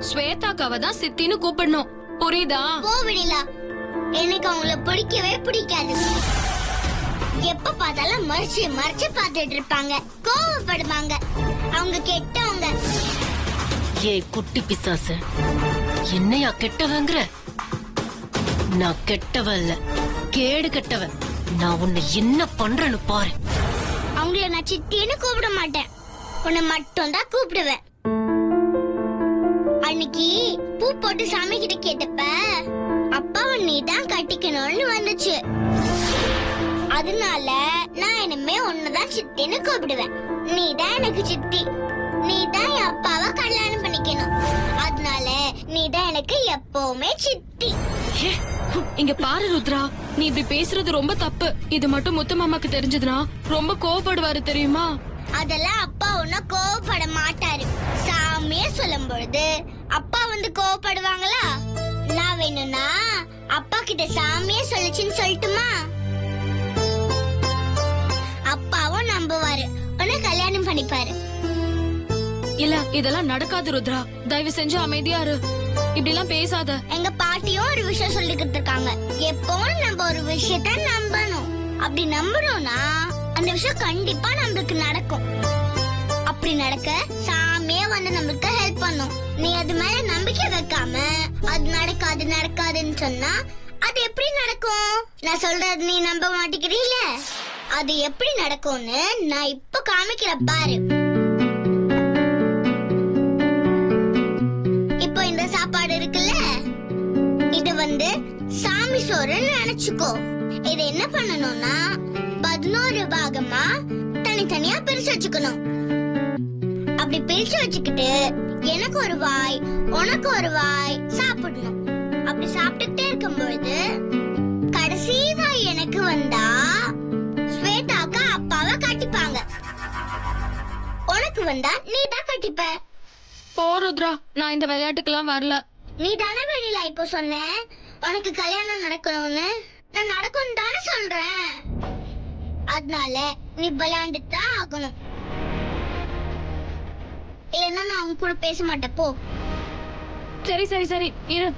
ஸ்வேதாக்காவை தான் சித்தின்னு கூப்பிடணும், புரியுதா? போவிடலா, எனக்கு அவங்கள பிடிக்கவே பிடிக்காது. எப்ப பார்த்தாலும் மறைச்சு மறைச்சு பார்த்துட்டு இருப்பாங்க, கோவப்படுவாங்க. அவங்க கெட்டவங்க. ஏய் குட்டி பிசாசு, என்னையா கெட்டவங்கிற? நான் கெட்டவ இல்ல, கேடு கெட்டவ. நான் உன்னை என்ன பண்றேன்னு பாரு. அவங்கள நான் சித்தின்னு கூப்பிட மாட்டேன், உன்னை மட்டும் தான் கூப்பிடுவேன். அன்னைக்கு பூ போட்டு சாமி கிட்ட கேட்டப்ப அப்பாவை நீ தான் கட்டிக்கணும்னு வந்துச்சு. அதனால நான் இனிமே உன்னதான் சித்தின்னு கூப்பிடுவேன். நீ தான் எனக்கு சித்தி, நீ தான் என் அப்பாவை கல்யாணம் பண்ணிக்கணும். அதனால நீ தான் எனக்கு எப்பவுமே சித்தி. இங்க பாரு ருத்ரா, நீ இப்படி பேசுறது ரொம்ப தப்பு. இது மட்டும் முத்து மாமாக்கு தெரிஞ்சதுன்னா ரொம்ப கோவப்படுவாரு, தெரியுமா? அதெல்லாம் அப்பா ஒன்னும் கோவப்பட மாட்டாரு. சாமியே சொல்லும் பொழுது அப்பா வந்து கோவப்படுவாங்களா? நான் வேணும்னா அப்பா கிட்ட சாமியே சொல்லுச்சுன்னு சொல்லட்டுமா? அப்பாவும் நம்புவாரு, உன்னை கல்யாணம் பண்ணிப்பாரு. இல்ல, இதெல்லாம் நடக்காது ருத்ரா. தயவு செஞ்சு அமைதியா இரு, இப்படி எல்லாம் பேசாத. எங்க பாட்டியும் ஒரு விஷயம் சொல்லிக்கிட்டு இருக்காங்க, எப்பவும் நம்ம ஒரு விஷயத்த நம்பணும். அப்படி நம்பணும்னா அந்த விஷயம் கண்டிப்பா நம்மளுக்கு நடக்கும். அப்படி நடக்க சாமியே வந்து நம்மளுக்கு ஹெல்ப் பண்ணும். நீ அது மேல நம்பிக்கை வைக்காம அது நடக்காது நடக்காதுன்னு சொன்னா அது எப்படி நடக்கும்? நான் சொல்றது நீ நம்ப மாட்டேங்கிறீல, அது எப்படி நடக்கும்னு நான் இப்ப காமிக்கிறேன் பாரு. இப்போ இந்த சாப்பாடு இருக்குல்ல, இது வந்து சாமி சோறுன்னு நினைச்சுக்கோ. இது என்ன பண்ணணும்னா 11 பாகமா தனித்தனியா பிரிச்சு வச்சுக்கணும். அப்படி பிரிச்சு வச்சுக்கிட்டு எனக்கு ஒரு வாய் உனக்கு ஒரு வாய் சாப்பிடணும். அப்படி சாப்பிட்டுட்டே இருக்கும்பொழுது கடைசி வாய் எனக்கு வந்தா ஸ்வேதாக்கா அப்பாவை கட்டிப்பாங்க. உனக்கு வந்தா நீ தான் கட்டிப்ப. போ ருத்ரா, நான் இந்த விளையாட்டுக்கெல்லாம் வரல. நீ தானே வெளியில இப்போ சொன்ன உனக்கு கல்யாணம் நடக்கணும்னு. நான் நடக்கும் தானே சொல்றேன். அதனால நீ விளையாண்டு தான் ஆகணும், இல்லைன்னா நான் அவங்க கூட பேச மாட்டேன். போ. சரி சரி சரி இரு,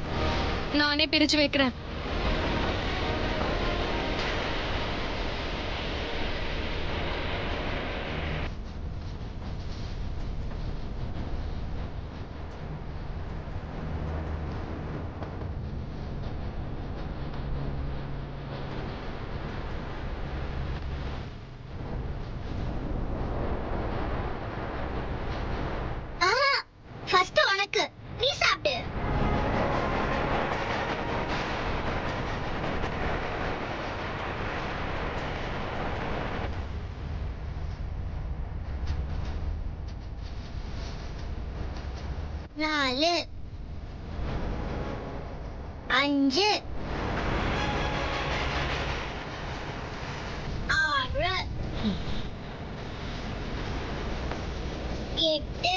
நானே பிரிச்சு வைக்கிறேன். ஃபர்ஸ்ட் உனக்கு, நீ சாப்பிடு. நாலு, 5, 6, 8,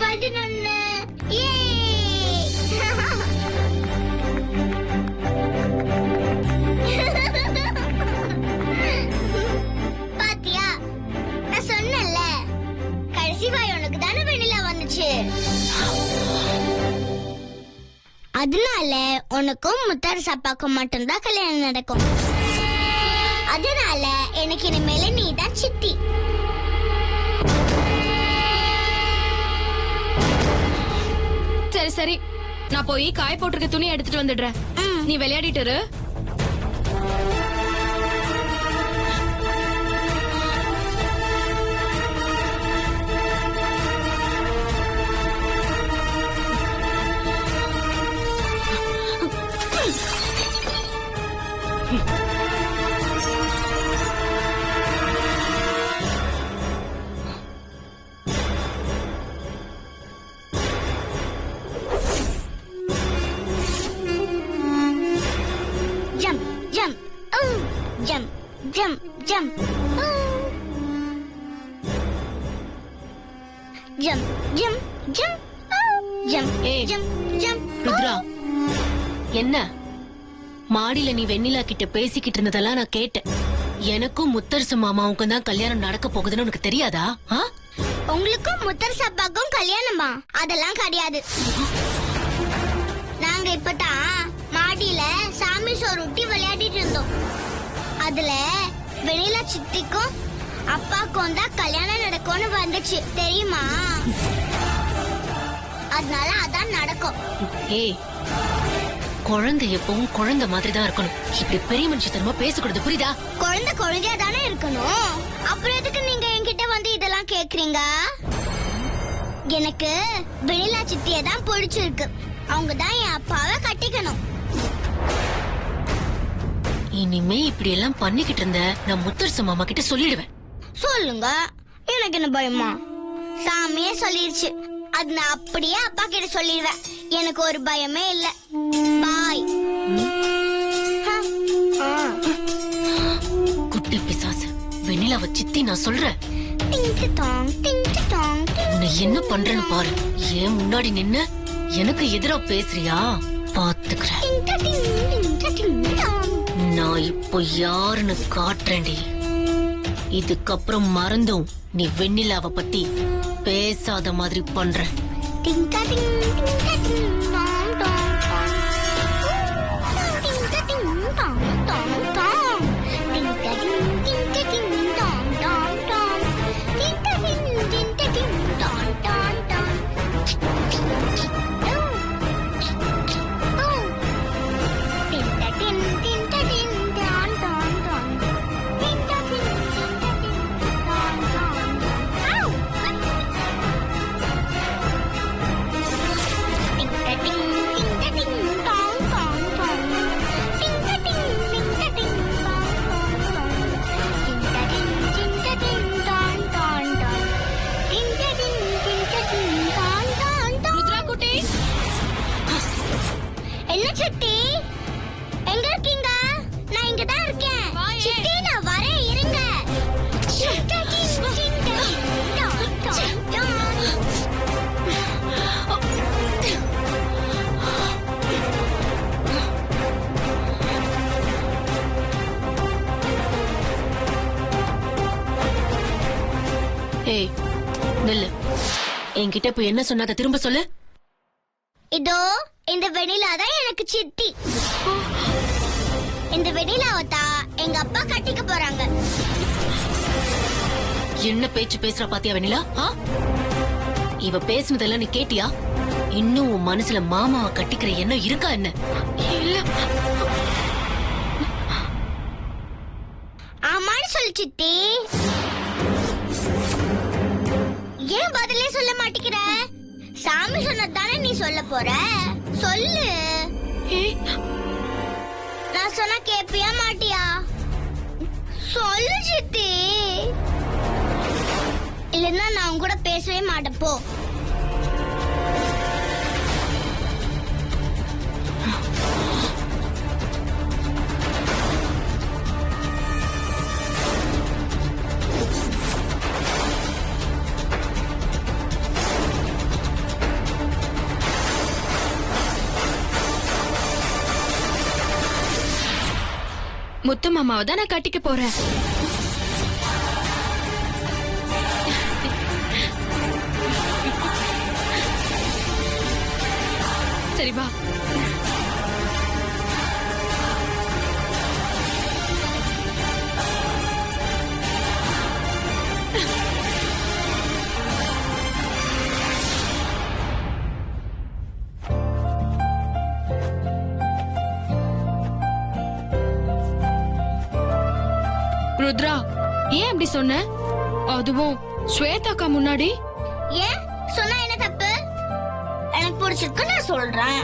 10, 11. பாத்தியா, நான் சொன்னேன்ல, கடைசி வாய் உனக்கு தானே வெளியில வந்துச்சு. அதனால உனக்கும் முத்தரசு அப்பாக்கும் மட்டும்தான் கல்யாணம் நடக்கும். அதனால எனக்கு இனிமேல நீ தான் சித்தி. சரி சரி, நான் போய் காய போட்டிருக்க துணி எடுத்துட்டு வந்துடுறேன். நீ விளையாடிட்டு இரு. ஜம் ஜம் ஜம் ஜம் ஏய். ஜம் ஜம் ருத்ரா என்ன மாடியில நீ வெண்ணிலா கிட்ட பேசிக்கிட்டு இருந்ததெல்லாம் நான் கேட்டேன். எனக்கும் முத்தரசு மாமாவுக்கும் தான் கல்யாணம் நடக்க போகுதுன்னு உனக்கு தெரியாதா? உங்களுக்கும் முத்தரசு அப்பாக்கும் கல்யாணமா? அதெல்லாம் கிடையாது. நாங்க இப்பதான் மாடியில சாமி சோறு ஊட்டி விளையாடிட்டு இருந்தோம். அதுல வெண்ணிலா சித்திக்கும் அப்பாக்கும் தான் கல்யாணம் நடக்கும்னு வந்துச்சு தெரியுமா? அதனால அதான் நடக்கும். ஏய் குழந்தை எப்பவும் குழந்தை மாதிரி தான் இருக்கணும். இப்படி பெரிய மனுஷத்தனமா பேசக்கூடாது, புரியுதா? குழந்தை குழந்தையா தானே இருக்கணும். அப்புறம் எதுக்கு நீங்க என்கிட்ட வந்து இதெல்லாம் கேக்குறீங்க? எனக்கு வெண்ணிலா சித்தியை தான் பிடிச்சிருக்கு. அவங்க தான் என் அப்பாவை கட்டிக்கணும். இனிமே இப்படி எல்லாம் பண்ணிக்கிட்டு இருந்த நான் முத்தரசு மாமா கிட்ட சொல்லிடுவேன். சொல்லுங்க, எனக்கு என்ன பயமா? சாமியே சொல்லிருச்சு. அது நான் அப்படியே அப்பா கிட்ட சொல்லிடுவேன். எனக்கு ஒரு பயமே இல்ல. பாய். குட்டி பிசாசு வெண்ணிலாவை சித்தி நான் சொல்றேன். டிங்கு டாங், டிங்கு டாங், டிங்கு. உன்னை என்ன பண்றேன்னு பாரு. ஏன் முன்னாடி நின்னு எனக்கு எதிரா பேசுறியா? பாத்துக்கிறேன். டிங்கு டிங், டிங்கு டிங் டாங். நான் இப்போ யாருன்னு காட்டுறேன்டி. இதுக்கப்புறம் மறந்தும் நீ வெண்ணிலாவை பத்தி பேசாத மாதிரி பண்ற. டிங்கு டிங், டிங்கு டிங் டாங் டாங் டாங். டிங்கு டிங் டாங் டாங் டாங். டிங்கு டிங், டிங்கு டிங் டாங் டாங் டாங். டிங்கு டிங், டிங்கு டிங் டாங் டாங் டாங். ருத்ரா குட்டி, என்ன சித்தி, எங்க இருக்கீங்க? நான் இங்க தான் இருக்கேன். வாயே. சித்தி நான் வரேன், இருங்க. ஏய் நில்லு. என்கிட்ட இப்ப என்ன சொன்னாத திரும்ப சொல்லு. இதோ இந்த வெண்ணிலா தான் எனக்கு சித்தி. இந்த வெண்ணிலாவை தான் எங்க அப்பா கட்டிக்க போறாங்க. என்ன பேச்சு பேசுற பாத்தியா வெண்ணிலா? இவ பேசுனதெல்லாம் நீ கேட்டியா? இன்னும் உன் மனசுல மாமாவை கட்டிக்கிற எண்ணம் இருக்கா என்ன? இல்ல ஆமான்னு சொல்லு சித்தி. ஏன் பதிலே சொல்ல மாட்டேங்கிற? சாமி சொன்னதானே நீ சொல்ல போற. சொல்லு. ஏய், நான் சொன்னா கேப்பியா மாட்டியா? சொல்லு சித்தி. இல்லன்னா நான் உன் கூட பேசவே மாட்டேன் போ. முத்து மாமாவை தான் நான் கட்டிக்க போறேன். சரி வா. ருத்ரா, ஏன் அப்படி சொன்ன? அதுவும் ஸ்வேதாக்கா முன்னாடி. ஏன் சொன்னா என்ன தப்பு? எனக்கு பிடிச்சிருக்கு நான் சொல்றேன்.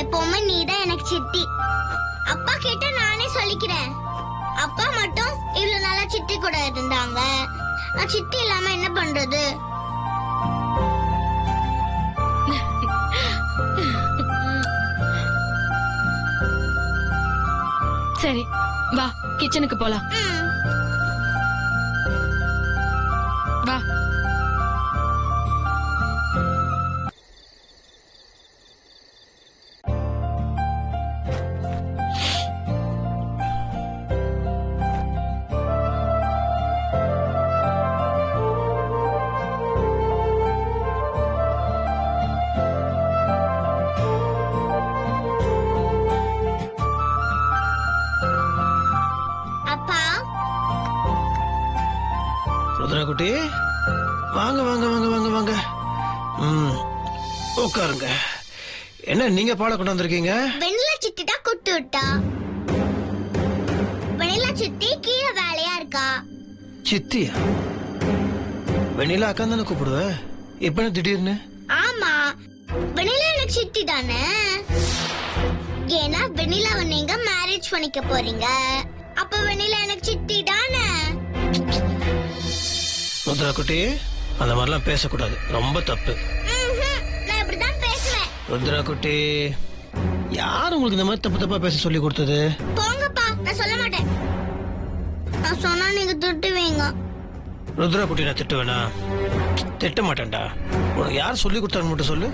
எப்பவுமே நீதான் எனக்கு சித்தி. அப்பா கிட்ட நானே சொல்லிக்கிறேன். அப்பா மட்டும் இவ்வளவு நாளா சித்தி கூட இருந்தாங்க. நான் சித்தி இல்லாம என்ன பண்றது? சரி வா, கிச்சனுக்கு போலாம். ம். வா. குட்டி வாங்க வாங்க வாங்க வாங்க வாங்க உட்காருங்க. என்ன நீங்க பாலை கொண்டு வந்திருக்கீங்க? வெண்ணிலா சித்தி தான் கூட்டு விட்டா. வெண்ணிலா சித்தி கீழே வேலையா இருக்கா. சித்தியா? வெண்ணிலா அக்கா தானே கூப்பிடுவ, இப்ப என்ன திடீர்னு? ஆமா, வெண்ணிலா எனக்கு சித்தி தானே. ஏன்னா வெண்ணிலாவை நீங்க மேரேஜ் பண்ணிக்க போறீங்க, அப்ப வெண்ணிலா எனக்கு சித்தி தானே. ருத்ரா குட்டி, அந்த மாதிரிலாம் பேசக்கூடாது, ரொம்ப தப்பு. நான் இப்படிதான் பேசுவேன். ருத்ரா குட்டி, யார் உங்களுக்கு இந்த மாதிரி தப்பு தப்பா பேச சொல்லி கொடுத்தது? போங்கப்பா, நான் சொல்ல மாட்டேன். நான் சொன்னா நீங்க திட்டுவீங்க. ருத்ரா குட்டி, நான் திட்டுவேனா? திட்ட மாட்டேன்டா. உனக்கு யார் சொல்லி கொடுத்தான்னு மட்டும் சொல்லு.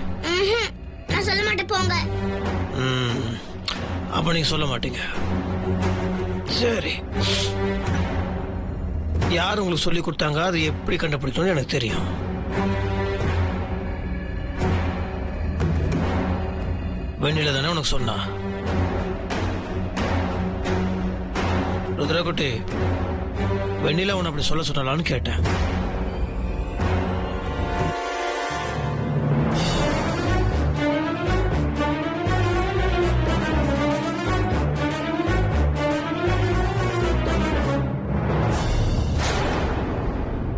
நான் சொல்ல மாட்டேன், போங்க. அப்ப நீங்க சொல்ல மாட்டீங்க. சரி, யார் உங்களுக்கு சொல்லி கொடுத்தாங்க, அது எப்படி கண்டுபிடிக்கணும்னு எனக்கு தெரியும். வெண்ணில தானே உனக்கு சொன்னா? ருத்ரகுட்டி, வெண்ணில உன்னை அப்படி சொல்ல சொன்னாலான்னு கேட்டேன்.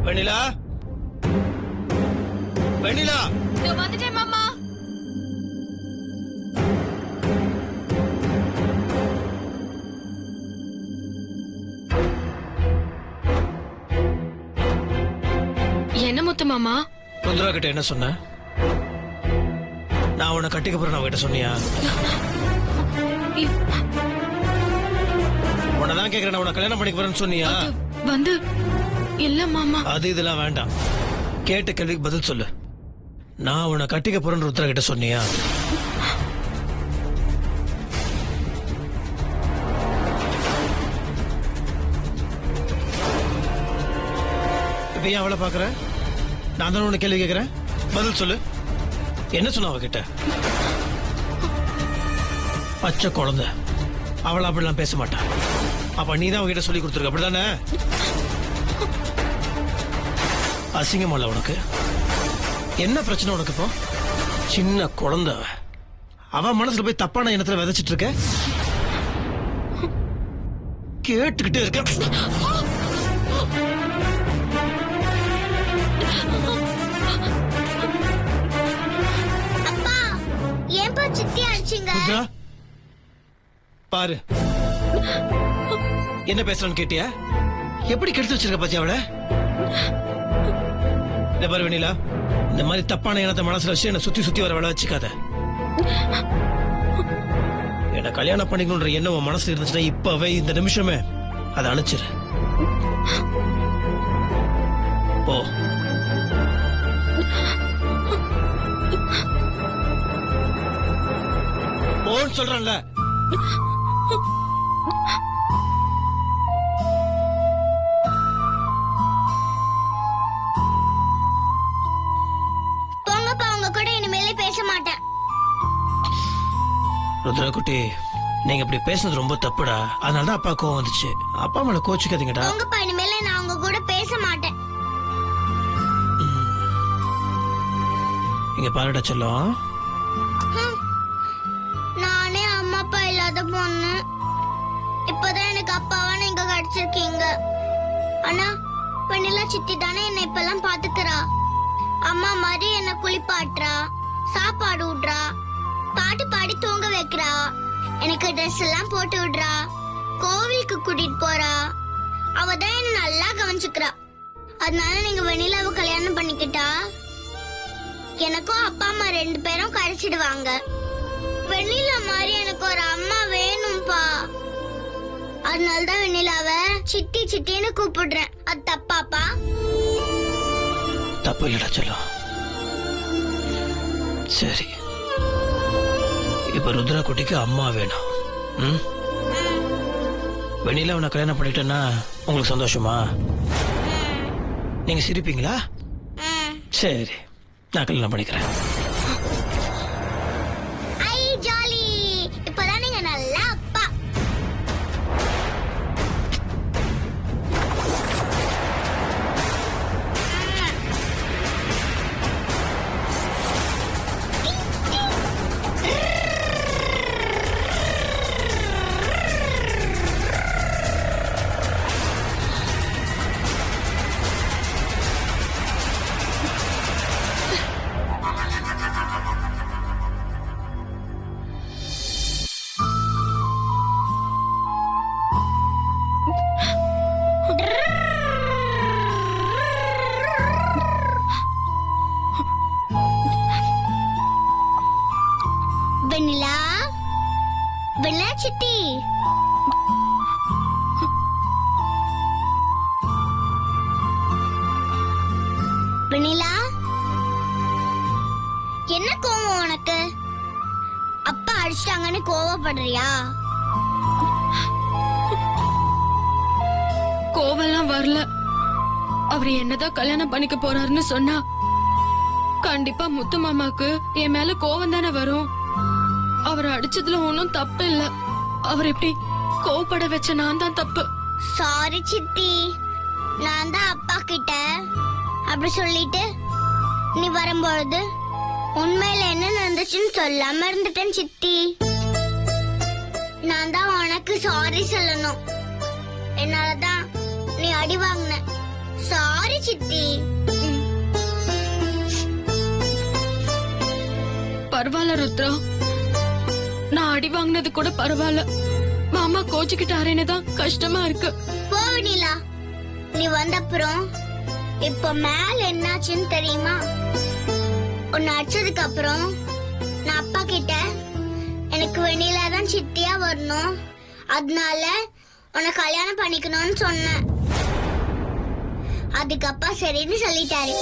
வெண்ணிலா, வெண்ணிலா, வந்துட்டேன் மாமா. என்ன முத்து மாமா? ருத்ரா கிட்ட என்ன சொன்ன? நான் உன்னை கட்டிக்க போறேன் அவகிட்ட சொன்னியா? உன்னதான் கேக்குறேன், உன்னை கல்யாணம் பண்ணிக்க போறேன்னு சொன்னியா? வந்து இல்ல மாமா. அது இதெல்லாம் வேண்டாம், கேட்ட கேள்விக்கு பதில் சொல்லு. நான் உன்னை கட்டிக்க போறேன்னு ருத்ரா கிட்ட சொன்னியா? இப்ப ஏன் அவளை பாக்குற? நான் தானே உன்னை கேள்வி கேட்கிறேன், பதில் சொல்லு. என்ன சொன்ன அவகிட்ட? பச்சை குழந்தை, அவளை அப்படிலாம் பேச மாட்டான். அப்ப நீ தான் அவகிட்ட சொல்லி கொடுத்துருக்க, அப்படிதானே? அசிங்கமல்ல உனக்கு? என்ன பிரச்சனை உனக்கு இப்போ? சின்ன குழந்தை, அவ மனசுல போய் தப்பான எண்ணத்துல விதைச்சிட்டு இருக்க. கேட்டுக்கிட்டே இருக்க. அப்பா, ஏன்பா சித்தி அடிச்சீங்க? ருத்ரா, பாரு என்ன பேசுறான்னு கேட்டியா? எப்படி கெடுத்து வச்சிருக்க பாத்தியா அவளை? இந்த பாரு வெண்ணிலா, இந்த மாதிரி தப்பான எண்ணத்தை மனசுல வச்சு என்ன சுத்தி சுத்தி வர வேலை வச்சுக்காத. என்ன கல்யாணம் பண்ணிக்கணும்ன்ற எண்ணம் உன் மனசுல இருந்துச்சுன்னா இப்பவே இந்த நிமிஷமே அதை அணைச்சிரு. போ. போன்னு சொல்றேன்ல. போங்கப்பா, உங்க கூட இனிமேலே பேச மாட்டேன். ருத்ரா குட்டி, நீங்க இப்படி பேசுனது ரொம்ப தப்புடா. அதனாலதான் அப்பா கோவம் வந்துச்சு. அப்பா மேல கோச்சுக்காதீங்கடா. போங்கப்பா, இனிமேல நான் உங்க கூட பேச மாட்டேன். இங்க பாருடா செல்லம், நானே அம்மா அப்பா இல்லாத பொண்ணு. இப்பதான் எனக்கு அப்பாவா நீங்க கிடைச்சிருக்கீங்க. ஆனா வெண்ணிலா சித்தி தானே என்ன இப்பெல்லாம் பாத்துக்கிறா. அம்மா மாதிரி என்ன குளிப்பாட்டுறா, சாப்பாடு விடுறா, பாட்டு பாடி தூங்க வைக்கிறா, எனக்கு ட்ரெஸ் எல்லாம் போட்டு விடுறா, கோவிலுக்கு கூட்டிட்டு போறா. அவதான் என்ன நல்லா கவனிச்சுக்கிறா. அதனால நீங்க வெண்ணிலாவை கல்யாணம் பண்ணிக்கிட்டா எனக்கும் அப்பா அம்மா 2 பேரும் கிடைச்சிடுவாங்க. வெண்ணிலா மாதிரி எனக்கு ஒரு அம்மா வேணும்பா. அதனாலதான் வெண்ணிலாவை சித்தி சித்தின்னு கூப்பிடுறேன். அது தப்பாப்பா? தப்பு இல்லடா செல்லம். சரி, இப்ப ருத்ரா குட்டிக்கு அம்மா வேணும். வெண்ணிலா உன்னை கல்யாணம் பண்ணிட்டேன்னா உங்களுக்கு சந்தோஷமா? நீங்க சிரிப்பீங்களா? சரி, நான் கல்யாணம் பண்ணிக்கிறேன். ஐ ஜாலி, இப்பதான் நீங்க நல்ல அப்பா. வெண்ணிலா வெண்ணிலா சித்தி வெண்ணிலா என்ன கோவம் உனக்கு? அப்பா அடிச்சிட்டாங்கன்னு கோவப்படுறியா? கோவம்லாம் வரல. அவர் என்னதான் கல்யாணம் பண்ணிக்க போறாருன்னு சொன்னா கண்டிப்பா முத்து மாமாக்கு என் மேல கோவம் தானே வரும். அவர் அடிச்சதுல ஒன்னும் தப்பு இல்ல. அவர் எப்படி கோவப்பட வச்ச நான் தான் தப்பு. சாரி சித்தி, நான் தான் அப்பா கிட்ட அப்படி சொல்லிட்டு நீ வரும்பொழுது உண்மையில என்ன நடந்துச்சுன்னு சொல்லாம இருந்துட்டேன் சித்தி. நான் தான் உனக்கு சாரி சொல்லணும். என்னாலதான் நீ அடி வாங்கின. சாரி சித்தி. பரவாயில்ல ருத்ரா, நான் அடி வாங்கினது கூட பரவாயில்ல. மாமா கோச்சுக்கிட்டாரேன்னு தான் கஷ்டமா இருக்கு. போ வெண்ணிலா, நீ வந்தப்புறம் இப்ப மேல என்னாச்சுன்னு தெரியுமா? உன்னை அடிச்சதுக்கு அப்புறம் நான் அப்பா கிட்ட எனக்கு வெண்ணிலா தான் சித்தியா வரணும், அதனால உன்னை கல்யாணம் பண்ணிக்கணும்னு சொன்னேன். அதுக்கு அப்பா சரின்னு சொல்லிட்டாரு.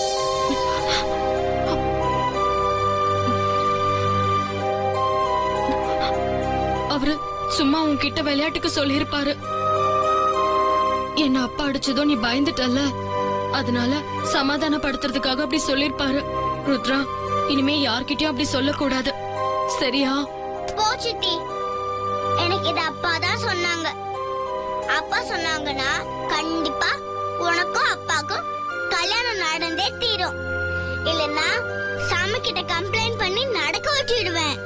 அவரு சும்மா உன்கிட்ட விளையாட்டுக்கு சொல்லிருப்பாரு. என்ன அப்பா அடிச்சதோ நீ பயந்துட்டல்ல, அதனால சமாதானப்படுத்துறதுக்காக அப்படி சொல்லிருப்பாரு. ருத்ரா, இனிமே யார்கிட்டயும் அப்படி சொல்லக்கூடாது, சரியா? போ சித்தி, எனக்கு இது அப்பா தான் சொன்னாங்க. அப்பா சொன்னாங்கன்னா கண்டிப்பா உனக்கும் அப்பாக்கும் கல்யாணம் நடந்தே தீரும். இல்லன்னா சாமி கிட்ட கம்ப்ளைண்ட் பண்ணி நடக்க வச்சிடுவேன்.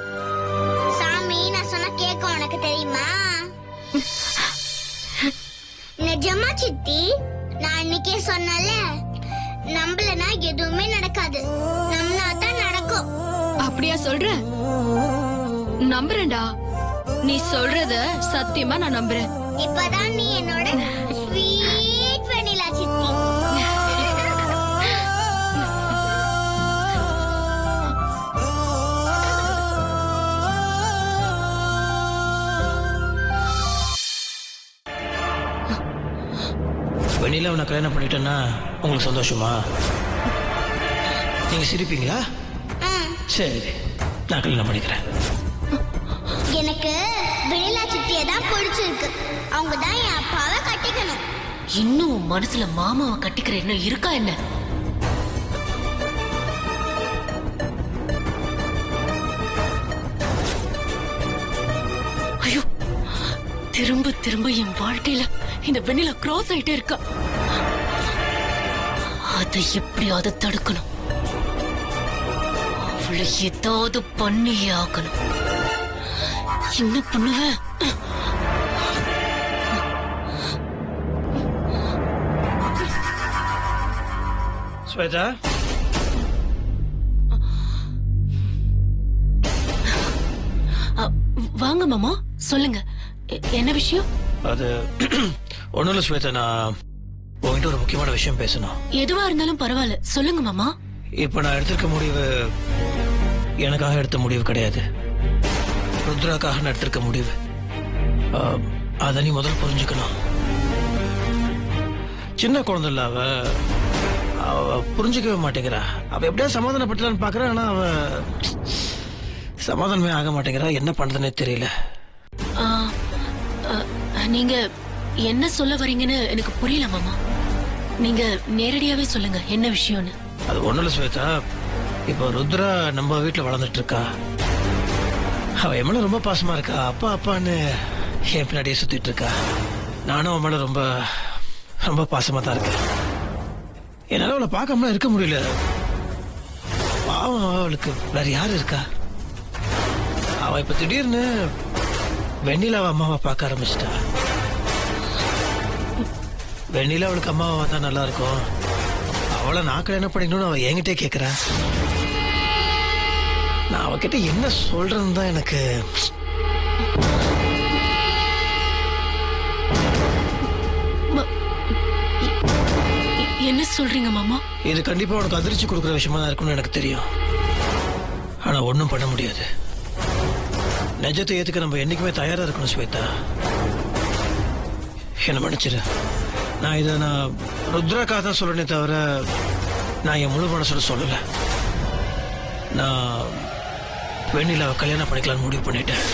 சாமி நான் சொன்ன கேட்க உனக்கு தெரியுமா? நிஜமா சித்தி, நான் அன்னைக்கே சொன்னல, நம்பலனா எதுவுமே நடக்காது, நம்மளா தான் நடக்கும். அப்படியா சொல்ற? நம்புறேன்டா, நீ சொல்றத சத்தியமா நான் நம்புறேன். இப்பதான் நீ என்னோட ஸ்வீட் வெண்ணிலா சித்தி. வெண்ணிலா உன்னை கல்யாணம் பண்ணிட்டேன்னா உங்களுக்கு சந்தோஷமா? நீங்க சிரிப்பீங்களா? சரி, நான் கல்யாணம் பண்ணிக்கிறேன். எனக்கு வெண்ணிலா சித்தியை தான் பிடிச்சிருக்கு. அவங்க தான் என் அப்பாவை கட்டிக்கணும். இன்னும் உன் மனசுல மாமாவை கட்டிக்கிற எண்ணம் இருக்கா என்ன? ஐயோ, திரும்ப திரும்ப என் வாழ்க்கையில இந்த வெண்ணிலா கிராஸ் ஆயிட்டே இருக்கா. அதை எப்படியாவது தடுக்கணும். அவளை ஏதாவது பண்ணியே ஆகணும். என்ன பண்ணுவேன்? ஸ்வேதா, வாங்க மாமா, சொல்லுங்க, என்ன விஷயம்? அது ஒண்ணும் இல்ல ஸ்வேதா, நான் உங்ககிட்ட ஒரு முக்கியமான விஷயம் பேசணும். எதுவா இருந்தாலும் பரவாயில்ல, சொல்லுங்க மாமா. இப்ப நான் எடுத்திருக்க முடிவு எனக்காக எடுத்த முடிவு கிடையாது, ருத்ராக்காக நான் எடுத்திருக்க முடிவு. அத நீ முதல்ல புரிஞ்சுக்கணும். சின்ன குழந்தை இல்ல அவ, அவ புரிஞ்சுக்கவே மாட்டேங்கிறா. அவ எப்படியா சமாதானப்பட்டலான்னு பாக்குறா, ஆனா அவ சமாதானமே ஆக மாட்டேங்கிறா. என்ன பண்றதுன்னே தெரியல. நீங்க என்ன சொல்ல வரீங்கன்னு எனக்கு புரியல மாமா. நீங்க நேரடியாவே சொல்லுங்க, என்ன விஷயம்னு. அது ஒண்ணும் இல்ல ஸ்வேதா, இப்போ ருத்ரா நம்ம வீட்டுல வளர்ந்துட்டு இருக்கா. அவ என் மேல ரொம்ப பாசமா இருக்கா. அப்பா அப்பான்னு என் பின்னாடியே சுத்திட்டு இருக்கா. நானும் அவன் மேல ரொம்ப ரொம்ப பாசமா தான் இருக்கேன். என்னால அவளை பார்க்காம இருக்க முடியல. பாவம், அவளுக்கு வேற யாரு இருக்கா? அவ இப்ப திடீர்னு வெண்ணிலாவை அம்மாவை பார்க்க ஆரம்பிச்சிட்டா. வெண்ணிலா அவளுக்கு அம்மாவை தான் நல்லா இருக்கும். அவளை நான் கல்யாணம் பண்ணிக்கணும்னு அவ என்கிட்டே கேக்குறா. நான் அவகிட்ட என்ன சொல்றேன்னு தான் எனக்கு. என்ன சொல்றீங்க மாமா? இது கண்டிப்பா உனக்கு அதிர்ச்சி கொடுக்குற விஷயமா தான் இருக்கும்னு எனக்கு தெரியும். ஆனா ஒண்ணும் பண்ண முடியாது. நிஜத்தை ஏத்துக்க நம்ம என்னைக்குமே தயாரா இருக்கணும் ஸ்வேதா. என்ன மன்னிச்சிரு. நான் ருத்ராக்காக தான் சொல்றேனே தவிர நான் என் முழு மனசோட சொல்லல. நான் வெண்ணிலாவை கல்யாணம் பண்ணிக்கலாம்னு முடிவு பண்ணிட்டேன்.